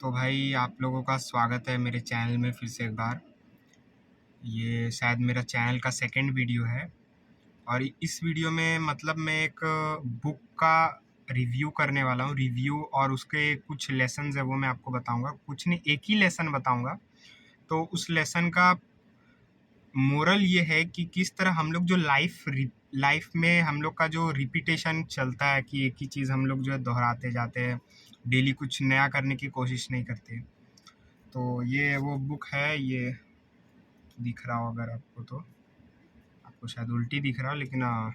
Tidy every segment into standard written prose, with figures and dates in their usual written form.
तो भाई आप लोगों का स्वागत है मेरे चैनल में फिर से एक बार। ये शायद मेरा चैनल का सेकंड वीडियो है और इस वीडियो में मतलब मैं एक बुक का रिव्यू करने वाला हूँ। रिव्यू और उसके कुछ लेसन्स है वो मैं आपको बताऊंगा। कुछ नहीं, एक ही लेसन बताऊंगा। तो उस लेसन का मोरल ये है कि किस तरह हम लोग जो लाइफ में हम लोग का जो रिपीटेशन चलता है कि एक ही चीज़ हम लोग जो है दोहराते जाते हैं, डेली कुछ नया करने की कोशिश नहीं करते। तो ये वो बुक है। ये दिख रहा हो अगर आपको, तो आपको शायद उल्टी दिख रहा हो, लेकिन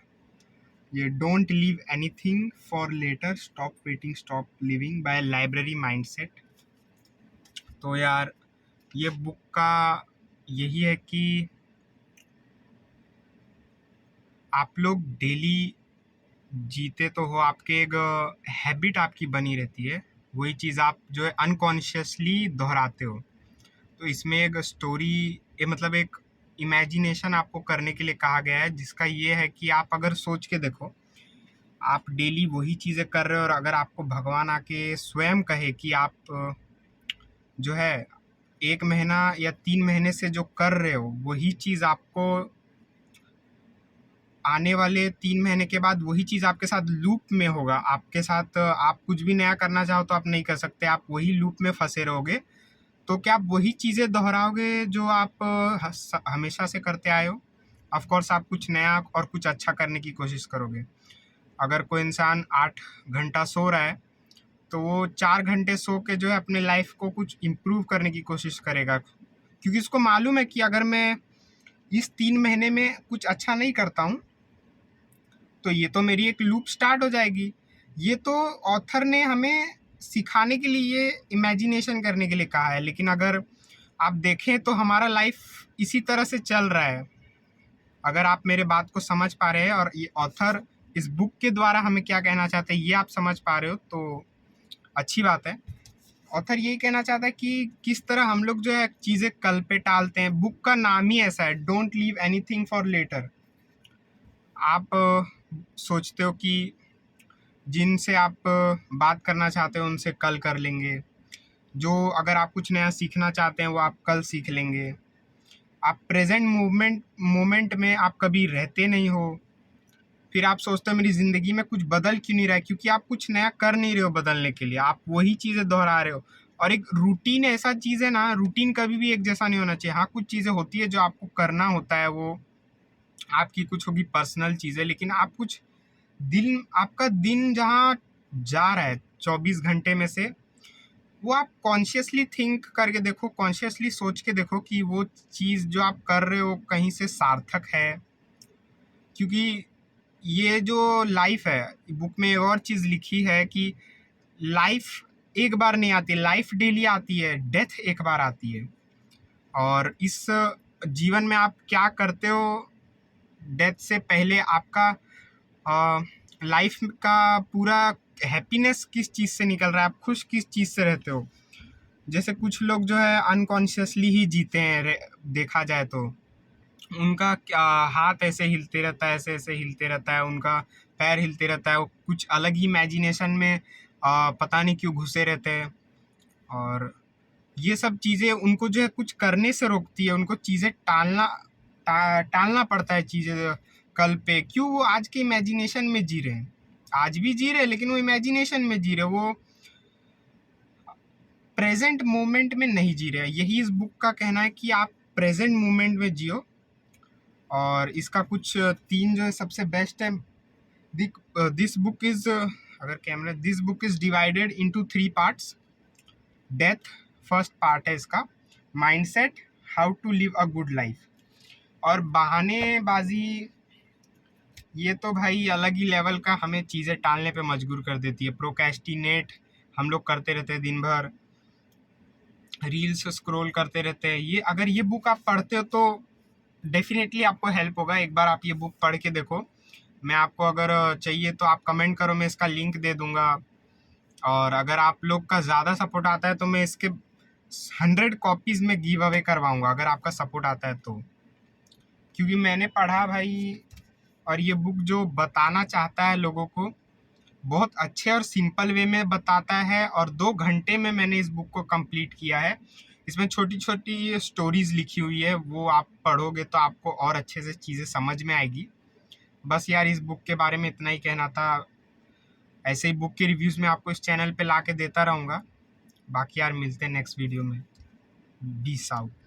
ये don't leave anything for later, stop waiting stop living by library mindset. तो यार ये बुक का यही है कि आप लोग डेली जीते तो हो, आपके एक हैबिट आपकी बनी रहती है, वही चीज़ आप जो है अनकॉन्शियसली दोहराते हो। तो इसमें एक स्टोरी, ये मतलब एक इमेजिनेशन आपको करने के लिए कहा गया है, जिसका ये है कि आप अगर सोच के देखो, आप डेली वही चीज़ें कर रहे हो और अगर आपको भगवान आके स्वयं कहे कि आप जो है 1 महीना या 3 महीने से जो कर रहे हो वही चीज़ आपको आने वाले 3 महीने के बाद वही चीज़ आपके साथ लूप में होगा, आपके साथ आप कुछ भी नया करना चाहो तो आप नहीं कर सकते, आप वही लूप में फंसे रहोगे। तो क्या आप वही चीज़ें दोहराओगे जो आप हमेशा से करते आए हो? ऑफ कोर्स आप कुछ नया और कुछ अच्छा करने की कोशिश करोगे। अगर कोई इंसान 8 घंटा सो रहा है तो वो 4 घंटे सो के जो है अपने लाइफ को कुछ इम्प्रूव करने की कोशिश करेगा, क्योंकि उसको मालूम है कि अगर मैं इस 3 महीने में कुछ अच्छा नहीं करता हूँ तो ये तो मेरी एक लूप स्टार्ट हो जाएगी। ये तो ऑथर ने हमें सिखाने के लिए, इमेजिनेशन करने के लिए कहा है, लेकिन अगर आप देखें तो हमारा लाइफ इसी तरह से चल रहा है। अगर आप मेरे बात को समझ पा रहे हैं और ये ऑथर इस बुक के द्वारा हमें क्या कहना चाहते हैं ये आप समझ पा रहे हो तो अच्छी बात है। ऑथर यही कहना चाहता है कि किस तरह हम लोग जो है चीज़ें कल पे टालते हैं। बुक का नाम ही ऐसा है, don't leave anything for later. आप सोचते हो कि जिनसे आप बात करना चाहते हो उनसे कल कर लेंगे, जो अगर आप कुछ नया सीखना चाहते हैं वो आप कल सीख लेंगे। आप प्रेजेंट मोमेंट में आप कभी रहते नहीं हो। फिर आप सोचते हो मेरी ज़िंदगी में कुछ बदल क्यों नहीं रहा है, क्योंकि आप कुछ नया कर नहीं रहे हो बदलने के लिए, आप वही चीज़ें दोहरा रहे हो। और एक रूटीन ऐसा चीज़ है ना, रूटीन कभी भी एक जैसा नहीं होना चाहिए। हाँ, कुछ चीज़ें होती है जो आपको करना होता है, वो आपकी कुछ होगी पर्सनल चीज़ें, लेकिन आप कुछ आपका दिन जहाँ जा रहा है 24 घंटे में से, वो आप कॉन्शियसली थिंक करके देखो, कॉन्शियसली सोच के देखो कि वो चीज़ जो आप कर रहे हो कहीं से सार्थक है। क्योंकि ये जो लाइफ है, बुक में एक और चीज़ लिखी है कि लाइफ एक बार नहीं आती, लाइफ डेली आती है, डेथ एक बार आती है। और इस जीवन में आप क्या करते हो डेथ से पहले, आपका लाइफ का पूरा हैप्पीनेस किस चीज़ से निकल रहा है, आप खुश किस चीज़ से रहते हो। जैसे कुछ लोग जो है अनकॉन्शियसली ही जीते हैं, देखा जाए तो उनका क्या हाथ ऐसे हिलते रहता है, ऐसे ऐसे हिलते रहता है, उनका पैर हिलते रहता है, वो कुछ अलग ही इमेजिनेशन में पता नहीं क्यों घुसे रहते हैं। और ये सब चीज़ें उनको जो है कुछ करने से रोकती है, उनको चीज़ें टालना पड़ता है चीज़ें कल पे। क्यों? वो आज के इमेजिनेशन में जी रहे हैं, आज भी जी रहे हैं लेकिन वो इमेजिनेशन में जी रहे हैं, वो प्रेजेंट मोमेंट में नहीं जी रहे हैं। यही इस बुक का कहना है कि आप प्रेजेंट मोमेंट में जियो। और इसका कुछ 3 जो है सबसे बेस्ट है। दिस बुक इज, अगर camera, this book is divided into 3 parts. Death first part है इसका, mindset, how to live a good life. और बहानेबाजी ये तो भाई अलग ही लेवल का हमें चीज़ें टालने पे मजबूर कर देती है। प्रोक्रेस्टिनेट हम लोग करते रहते हैं, दिन भर रील्स स्क्रॉल करते रहते हैं। ये अगर ये बुक आप पढ़ते हो तो डेफिनेटली आपको हेल्प होगा। एक बार आप ये बुक पढ़ के देखो। मैं आपको अगर चाहिए तो आप कमेंट करो, मैं इसका लिंक दे दूंगा। और अगर आप लोग का ज़्यादा सपोर्ट आता है तो मैं इसके 100 कॉपीज़ में गिव अवे करवाऊंगा, अगर आपका सपोर्ट आता है तो। क्योंकि मैंने पढ़ा भाई, और ये बुक जो बताना चाहता है लोगों को, बहुत अच्छे और सिंपल वे में बताता है और 2 घंटे में मैंने इस बुक को कंप्लीट किया है। इसमें छोटी-छोटी स्टोरीज़ लिखी हुई है, वो आप पढ़ोगे तो आपको और अच्छे से चीज़ें समझ में आएगी। बस यार इस बुक के बारे में इतना ही कहना था। ऐसे ही बुक के रिव्यूज़ मैं आपको इस चैनल पे ला के देता रहूँगा। बाकी यार मिलते हैं नेक्स्ट वीडियो में। Peace out.